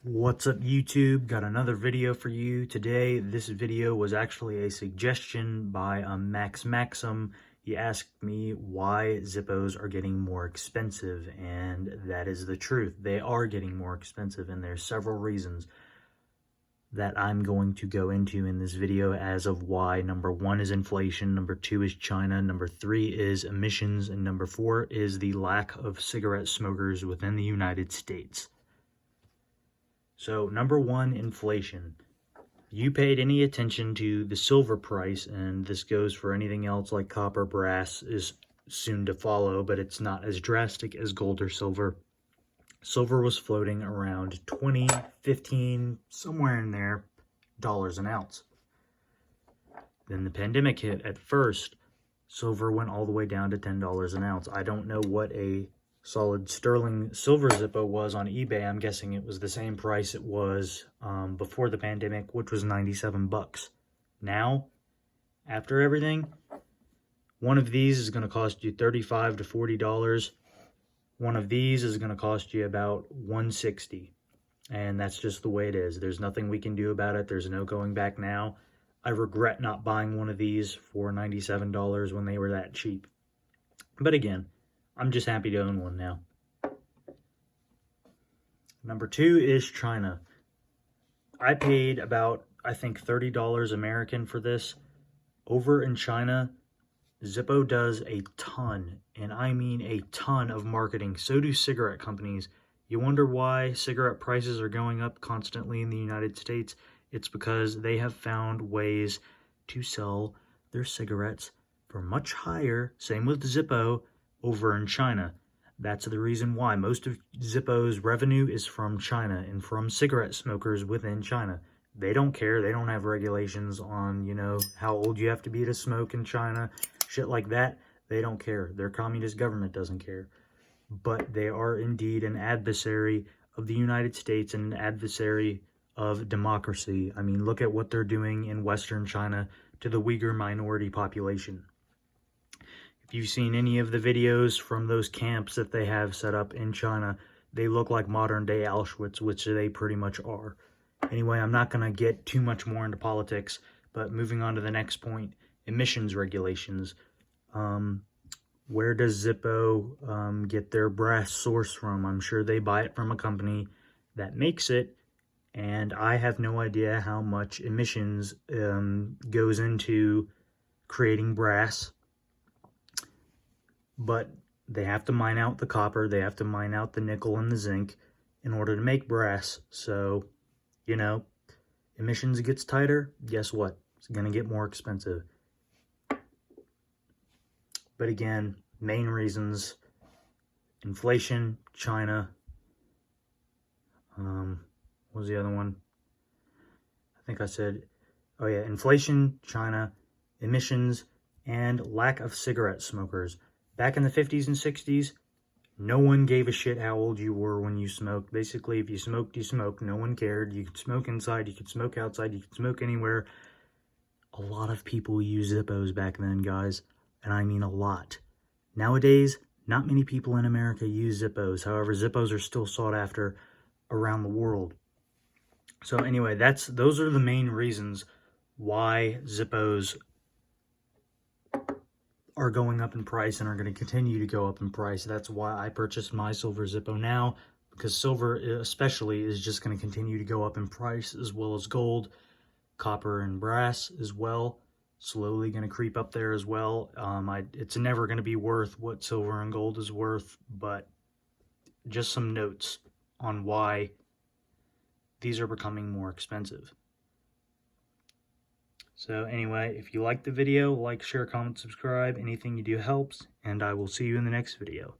What's up YouTube? Got another video for you today. This video was actually a suggestion by Max Maxim. He asked me why Zippos are getting more expensive, and that is the truth. They are getting more expensive, and there's several reasons that I'm going to go into in this video as of why. Number 1 is inflation, number 2 is China, number 3 is emissions, and number 4 is the lack of cigarette smokers within the United States. So, number 1, inflation. You paid any attention to the silver price, and this goes for anything else like copper, brass is soon to follow, but it's not as drastic as gold or silver. Silver was floating around 20, 15, somewhere in there, dollars an ounce. Then the pandemic hit. At first, silver went all the way down to $10 an ounce. I don't know what a solid sterling silver Zippo was on eBay. I'm guessing it was the same price it was before the pandemic, which was 97 bucks. Now, after everything, one of these is going to cost you $35 to $40. One of these is going to cost you about $160. And that's just the way it is. There's nothing we can do about it. There's no going back now. I regret not buying one of these for $97 when they were that cheap. But again, I'm just happy to own one now. Number 2 is China. I paid about, I think, $30 American for this. Over in China, Zippo does a ton, and I mean a ton of marketing. So do cigarette companies. You wonder why cigarette prices are going up constantly in the United States? It's because they have found ways to sell their cigarettes for much higher, same with Zippo, over in China. That's the reason why most of Zippo's revenue is from China and from cigarette smokers within China. They don't care. They don't have regulations on, how old you have to be to smoke in China, shit like that. They don't care. Their communist government doesn't care. But they are indeed an adversary of the United States and an adversary of democracy. I mean, look at what they're doing in Western China to the Uyghur minority population. If you've seen any of the videos from those camps that they have set up in China, they look like modern-day Auschwitz, which they pretty much are. Anyway, I'm not going to get too much more into politics, but moving on to the next point, emissions regulations. Where does Zippo get their brass source from? I'm sure they buy it from a company that makes it, and I have no idea how much emissions goes into creating brass. But they have to mine out the copper, they have to mine out the nickel and the zinc in order to make brass. So, emissions gets tighter, guess what? It's going to get more expensive. But again, main reasons: inflation, China. What was the other one? I think I said, inflation, China, emissions, and lack of cigarette smokers. Back in the 50s and 60s, no one gave a shit how old you were when you smoked. Basically, if you smoked, you smoked. No one cared. You could smoke inside, you could smoke outside, you could smoke anywhere. A lot of people used Zippos back then, guys, and I mean a lot. Nowadays, not many people in America use Zippos. However, Zippos are still sought after around the world. So anyway, those are the main reasons why Zippos are going up in price and are going to continue to go up in price. That's why I purchased my silver Zippo now, because silver especially is just going to continue to go up in price, as well as gold, copper, and brass as well. Slowly going to creep up there as well. It's never going to be worth what silver and gold is worth, but just some notes on why these are becoming more expensive. So anyway, if you liked the video, like, share, comment, subscribe. Anything you do helps, and I will see you in the next video.